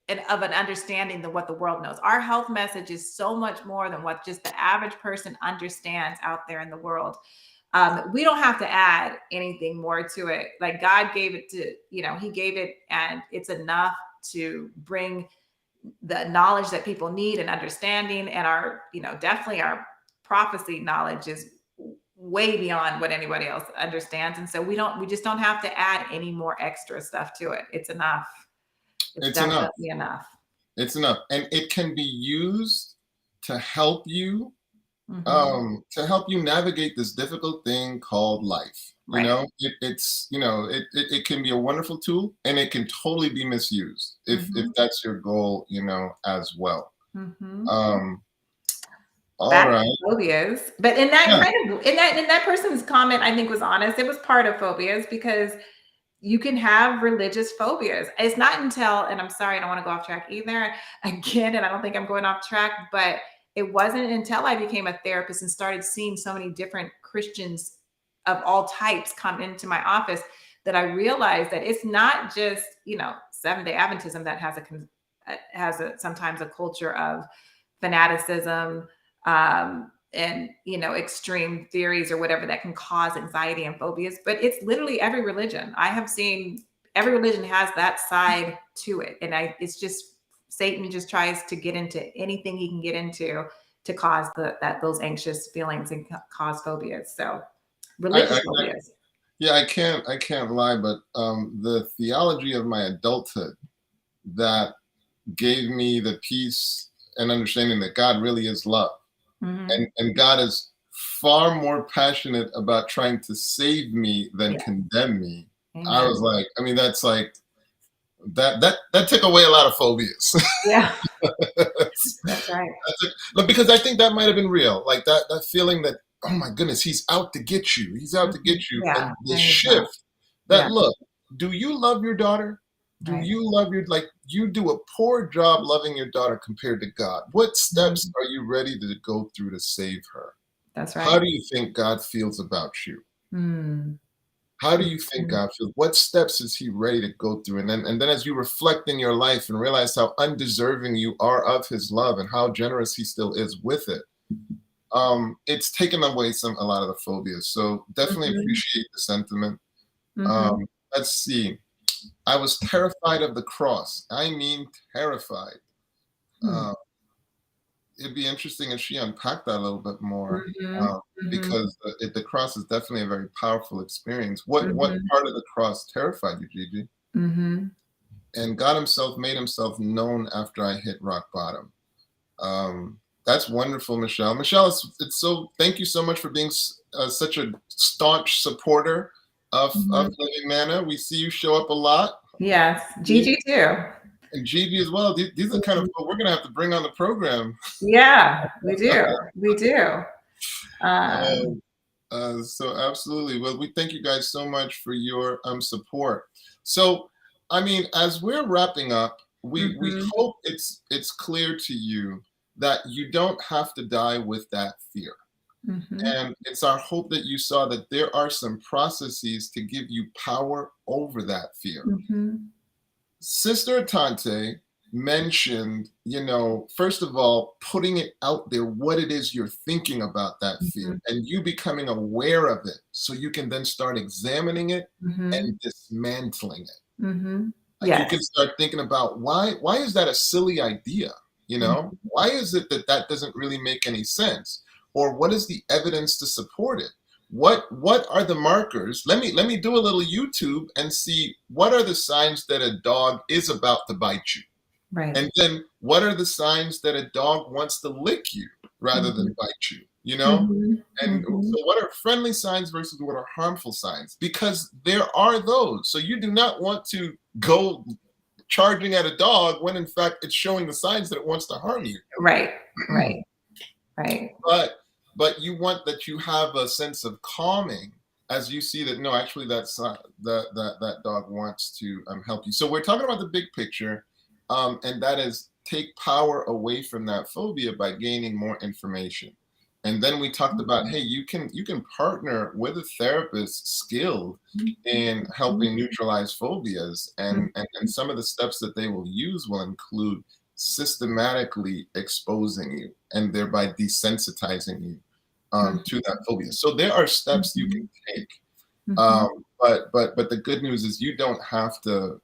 and of an understanding than what the world knows. Our health message is so much more than what just the average person understands out there in the world. We don't have to add anything more to it. Like God gave it to, He gave it, and it's enough to bring the knowledge that people need and understanding, and our definitely our prophecy knowledge is way beyond what anybody else understands, and so we just don't have to add any more extra stuff to it. It's enough. It's it's enough. definitely enough. It's enough. And it can be used to help you, Hmm. to help you navigate this difficult thing called life. Right. It can be a wonderful tool, and it can totally be misused if Hmm. that's your goal, as well. Hmm. Um, all Back right. to phobias, but in that Yeah. kind of in that person's comment, I think was honest. It was part of phobias because you can have religious phobias. It's not until, and I'm sorry, I don't want to go off track either again, and I don't think I'm going off track, but it wasn't until I became a therapist and started seeing so many different Christians of all types come into my office that I realized that it's not just, Seventh-day Adventism that has a sometimes a culture of fanaticism, and extreme theories or whatever that can cause anxiety and phobias, but it's literally every religion I have seen. Every religion has that side to it, and it's just Satan just tries to get into anything he can get into to cause those anxious feelings and cause phobias. So I, religious I phobias. Yeah, I can't lie, but the theology of my adulthood that gave me the peace and understanding that God really is love, Hmm. and God is far more passionate about trying to save me than Yeah. condemn me. I was Amen. like, I mean, that's like that took away a lot of phobias. Yeah. That's That's right. but because I think that might have been real, like that feeling that, oh my goodness, he's out to get you, he's out to get Mhm. you, Yeah. and the There you go. shift that Yeah. look, do you love your daughter? Do Right. you love your like you do a poor job loving your daughter compared to God? What steps Mhm. are you ready to go through to save her? That's How right. do you think God feels about you? Mm. How do you think Mhm. God feels? What steps is he ready to go through? And then as you reflect in your life and realize how undeserving you are of his love and how generous he still is with it, it's taken away a lot of the phobias. So definitely Mhm. appreciate the sentiment. Mhm. Um, let's see. I was terrified of the cross. I mean, terrified. Hmm. Uh, it'd be interesting if she unpacked that a little bit more, Mhm. Mhm. because the cross is definitely a very powerful experience. What Mhm. part of the cross terrified you, Gigi? Mhm. And God Himself made Himself known after I hit rock bottom. That's wonderful, Michelle. Michelle, it's so. Thank you so much for being such a staunch supporter of Mhm. Living Manna. We see you show up a lot. Yes. Me Gigi too. and Gigi as well. These are the kind of Mhm. folk we're gonna have to bring on the program. Yeah, we do. We do. Um, Um, so absolutely. Well, we thank you guys so much for your support. So, I mean, as we're wrapping up, we mhm. hope it's clear to you that you don't have to die with that fear. Mhm. And it's our hope that you saw that there are some processes to give you power over that fear. Mhm. Sister Tante mentioned, first of all, putting it out there, what it is you're thinking about that fear, Mhm. and you becoming aware of it so you can then start examining it Mhm. and dismantling it. Mhm. Like you can Yes. start thinking about why is that a silly idea? Mhm. Why is it that that doesn't really make any sense? Or what is the evidence to support it? What are the markers? Let me do a little YouTube and see what are the signs that a dog is about to bite you. Right. And then what are the signs that a dog wants to lick you rather Mhm. than bite you? Mhm. And Mhm. so what are friendly signs versus what are harmful signs? Because there are those. So you do not want to go charging at a dog when in fact it's showing the signs that it wants to harm you. Right. Right. Right. but you want that you have a sense of calming as you see that no, actually that dog wants to help you. So we're talking about the big picture, and that is take power away from that phobia by gaining more information. And then we talked about, Mhm. hey, you can partner with a therapist skilled in Mhm. helping neutralize phobias, Mhm. and some of the steps that they will use will include systematically exposing you and thereby desensitizing you to that phobia. So there are steps you can Mhm. take. Mhm. But the good news is you don't have to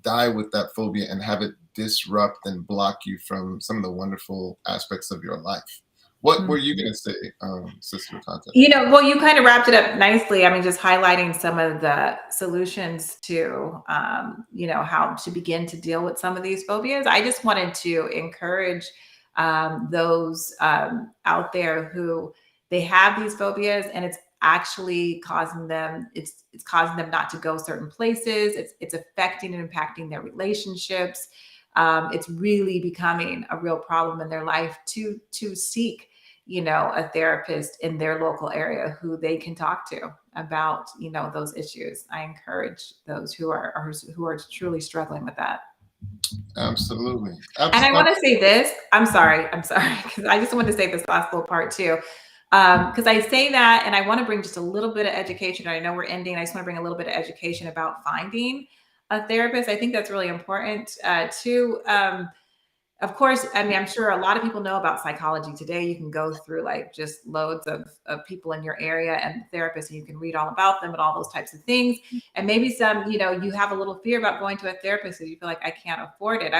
die with that phobia and have it disrupt and block you from some of the wonderful aspects of your life. What were you Mhm. going to say, Sister Tante? Well, you kind of wrapped it up nicely. I mean, just highlighting some of the solutions to, how to begin to deal with some of these phobias. I just wanted to encourage those out there who they have these phobias, and it's actually causing them. It's causing them not to go certain places. It's affecting and impacting their relationships. It's really becoming a real problem in their life to seek a therapist in their local area who they can talk to about, those issues. I encourage those who are truly struggling with that. Absolutely. And I want to say this. I'm sorry, because I just want to say this last little part too. Because I say that, and I want to bring just a little bit of education. I know we're ending. I just want to bring a little bit of education about finding a therapist. I think that's really important too. Of course, I mean, I'm sure a lot of people know about psychology today. You can go through like just loads of people in your area and therapists, and you can read all about them and all those types of things. And maybe some, you have a little fear about going to a therapist because you feel like I can't afford it.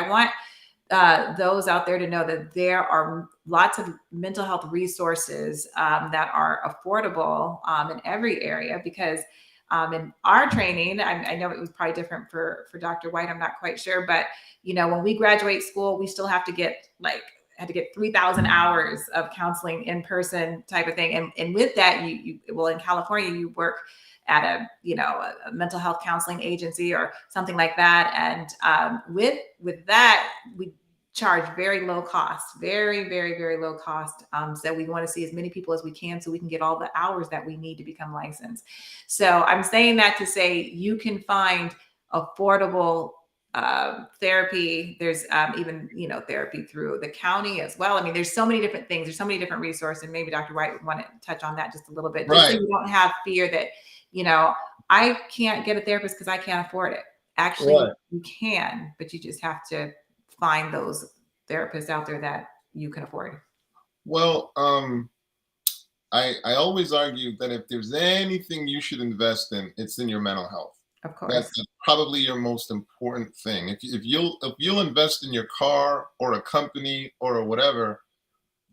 those out there to know that there are lots of mental health resources that are affordable in every area. Because in our training, I know it was probably different for Dr. White. I'm not quite sure, but when we graduate school, we still have to get had to get 3,000 hours of counseling in person type of thing. And with that, well, in California, you work at a mental health counseling agency or something like that. And with that, we charge very low cost, very, very, very low cost. So we want to see as many people as we can so we can get all the hours that we need to become licensed. So I'm saying that to say you can find affordable therapy. There's even therapy through the county as well. I mean, there's so many different things. There's so many different resources. And maybe Dr. White would want to touch on that just a little bit, just so Right. you don't have fear that I can't get a therapist because I can't afford it. Actually, Right. you can, but you just have to find those therapists out there that you can afford. Well, I always argue that if there's anything you should invest in, it's in your mental health. Of That's course. probably your most important thing. If you'll invest in your car or a company or whatever,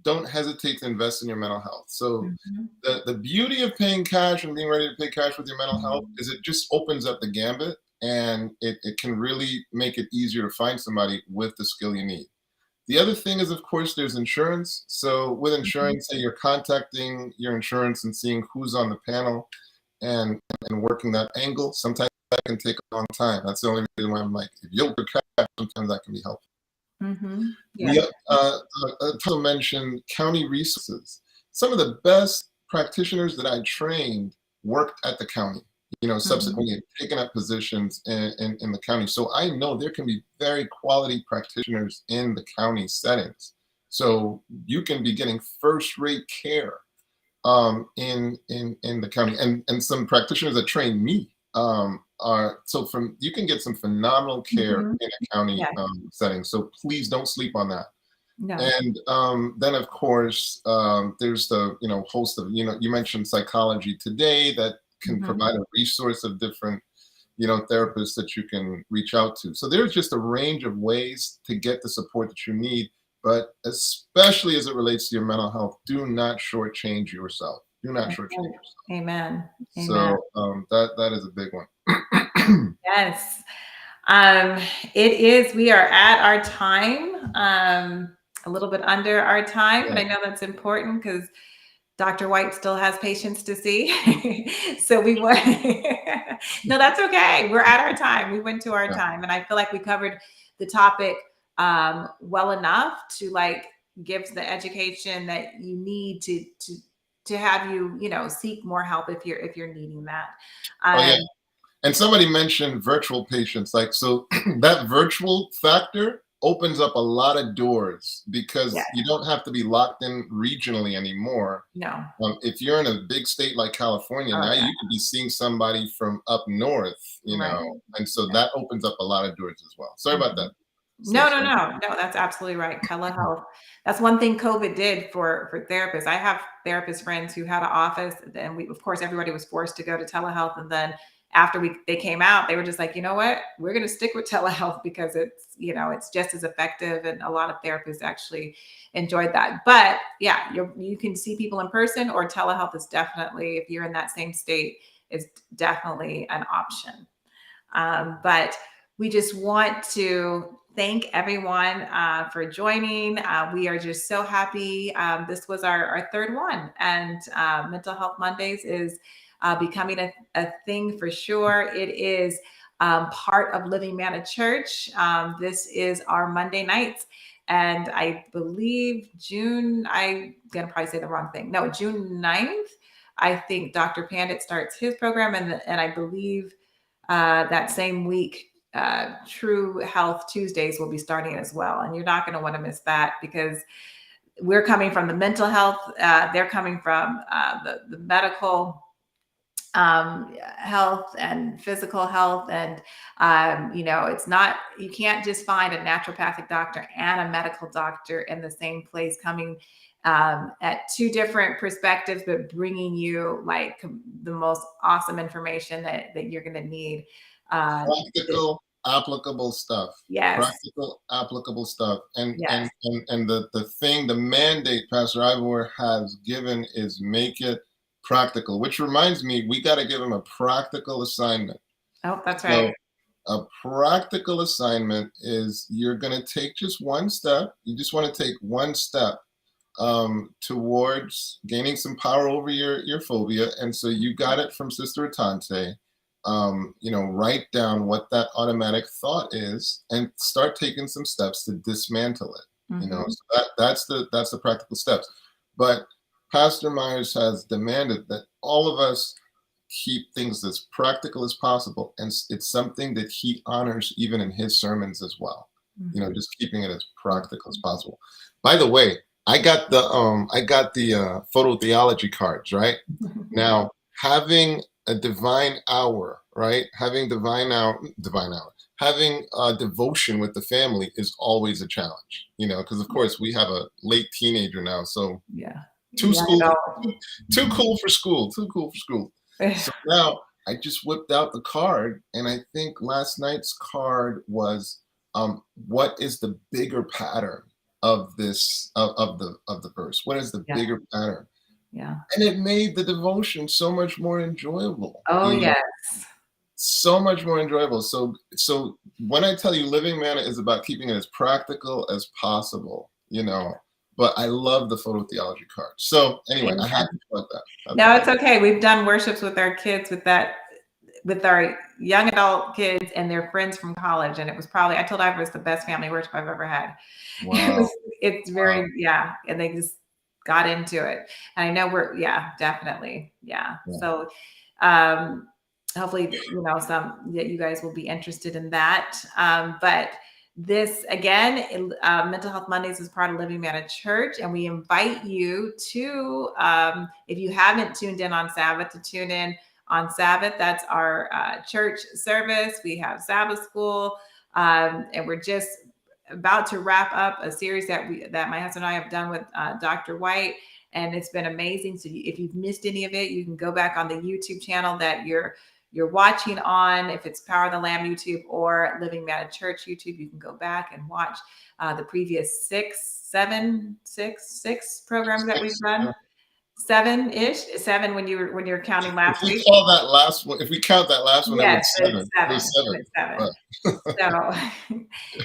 don't hesitate to invest in your mental health. So Mhm. the beauty of paying cash and being ready to pay cash with your mental health is it just opens up the gambit, and it can really make it easier to find somebody with the skill you need. The other thing is, of course, there's insurance. So with Mhm. insurance, say you're contacting your insurance and seeing who's on the panel and working that angle. Sometimes that can take a long time. That's the only reason why I'm like, if you'll pay cash, sometimes that can be helpful. Mhm. We Yeah. also mentioned county resources. Some of the best practitioners that I trained worked at the county, Mhm. subsequently taken up positions in the county. So I know there can be very quality practitioners in the county settings. So you can be getting first rate care in the county, and some practitioners that train me are so from you can get some phenomenal care Mhm. in a county Yeah. setting. So please don't sleep on that. No. And then of course there's the host of you mentioned psychology today that can Mhm. provide a resource of different therapists that you can reach out to. So there's just a range of ways to get the support that you need. But especially as it relates to your mental health, do not shortchange yourself. Do not That's shortchange right. yourself. Amen. Amen. So that is a big one. Yes. Um, it is. We are at our time, a little bit under our time, but Yeah. I know that's important because Dr. White still has patients to see. So we want, no, that's okay. We're at our time. We went to our Yeah. time. And I feel like we covered the topic well enough to give the education that you need to have you seek more help if you're needing that. Oh yeah. Um, And somebody mentioned virtual patients. Like, so that virtual factor opens up a lot of doors yeah, because you don't have to be locked in regionally anymore. no. If you're in a big state like California, Oh now yeah. you could be seeing somebody from up north, Right. and so that opens up a lot of doors as well. Sorry about that, Mhm. No, no, Stacey. no, no, that's absolutely right. Telehealth. That's one thing COVID did for therapists. I have therapist friends who had an office, and of course, everybody was forced to go to telehealth. And then after they came out, they were just like, you know what, we're going to stick with telehealth because it's just as effective, and a lot of therapists actually enjoyed that. But yeah, you can see people in person, or telehealth is definitely, if you're in that same state, is definitely an option. But we just want to thank everyone for joining. We are just so happy. This was our third one, and Mental Health Mondays is becoming a thing for sure. It is part of Living Manna Church. This is our Monday nights. And I believe I'm going to probably say the wrong thing. No, June 9th, I think Dr. Pandit starts his program. And I believe that same week, True Health Tuesdays will be starting as well. And you're not going to want to miss that, because we're coming from the mental health, they're coming from the medical health and physical health. And, you can't just find a naturopathic doctor and a medical doctor in the same place, coming at two different perspectives, but bringing you the most awesome information that you're going to need. Uh, Practical, applicable stuff. Yes. Practical, applicable stuff. And Yes. the mandate Pastor Ivor has given is make it practical. Which reminds me, we got to give him a practical assignment. Oh, that's right. So a practical assignment is you're going to take just one step. You just want to take one step towards gaining some power over your phobia. And so you got it from Sister Atante. Write down what that automatic thought is and start taking some steps to dismantle it. Mhm. So that's the practical steps. But Pastor Myers has demanded that all of us keep things as practical as possible, and it's something that he honors even in his sermons as well. Mhm. Just keeping it as practical as possible. By the way, I got the photo theology cards, right? Now, having a divine hour, right? Having divine hour, having a devotion with the family is always a challenge, because of course we have a late teenager now, so Yeah. too Yeah, school, I too cool for school, too cool for school. know. So now I just whipped out the card, and I think last night's card was, what is the bigger pattern of this of the verse? What is the Yeah. bigger pattern? Yeah. And it made the devotion so much more enjoyable. Oh, yes. So much more enjoyable. So when I tell you Living Manna is about keeping it as practical as possible, but I love the photo theology card. So anyway, I had Amen. to plug that. No, it's okay. We've done worships with our kids with our young adult kids and their friends from college. And it was probably, I told Ivor, it's the best family worship I've ever had. Wow. It's Wow. very, yeah. And they just got into it. And I know yeah, definitely. Yeah. Yeah. So, hopefully, some that you guys will be interested in that. But this again, Mental Health Mondays is part of Living Manna Church, and we invite you to, if you haven't tuned in on Sabbath, to tune in on Sabbath. That's our church service. We have Sabbath school, and we're just about to wrap up a series that my husband and I have done with Dr. White, and it's been amazing. So if you've missed any of it, you can go back on the YouTube channel that you're watching on. If it's Power of the Lamb YouTube or Living Manna Church YouTube, you can go back and watch the previous six programs that we've done. Seven when you're counting last week. If we count that last one, Yes, it was seven. it's seven. It's seven. So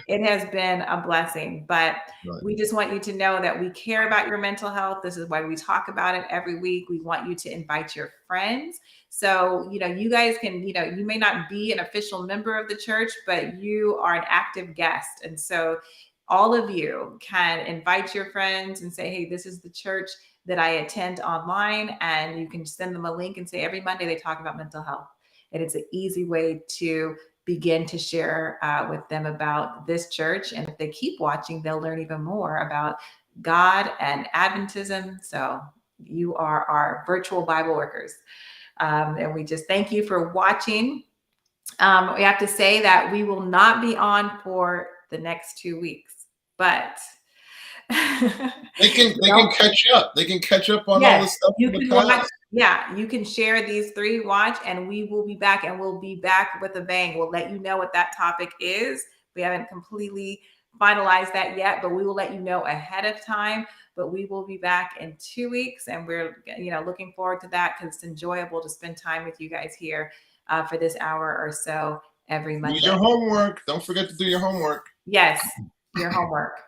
it has been a blessing, but we just want you to know that we care about your mental health. This is why we talk about it every week. We want you to invite your friends. So, you guys can, you may not be an official member of the church, but you are an active guest. And so all of you can invite your friends and say, hey, this is the church that I attend online. And you can send them a link and say, every Monday they talk about mental health. And it's an easy way to begin to share with them about this church. And if they keep watching, they'll learn even more about God and Adventism. So you are our virtual Bible workers. And we just thank you for watching. We have to say that we will not be on for the next 2 weeks, but they can catch up. They can catch up on all the stuff you in the can past. watch. Yeah, you can share these 3 watch, and we will be back, and we'll be back with a bang. We'll let you know what that topic is. We haven't completely finalized that yet, but we will let you know ahead of time. But we will be back in 2 weeks, and we're looking forward to that because it's enjoyable to spend time with you guys here for this hour or so every Monday. Do your homework. Don't forget to do your homework. Yes, your homework.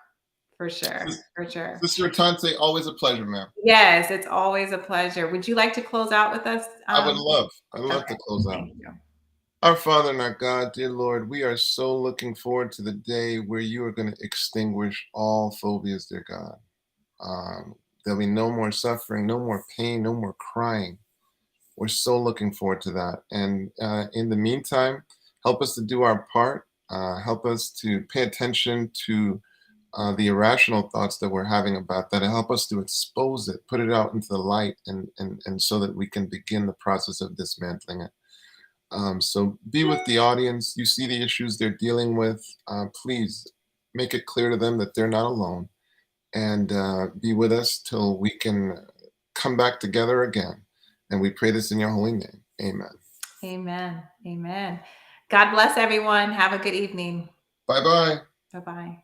For sure. For sure. Sister Atante, always a pleasure, ma'am. Yes, it's always a pleasure. Would you like to close out with us? I'd love to close out. Thank you. Our Father and our God, dear Lord, we are so looking forward to the day where you are going to extinguish all phobias, dear God. There'll be no more suffering, no more pain, no more crying. We're so looking forward to that. And in the meantime, help us to do our part. Help us to pay attention to the irrational thoughts that we're having about that, and help us to expose it, put it out into the light, and so that we can begin the process of dismantling it. So be with the audience. You see the issues they're dealing with. Please make it clear to them that they're not alone, and be with us till we can come back together again. And we pray this in your holy name. Amen. Amen. Amen. God bless everyone. Have a good evening. Bye bye. Bye bye.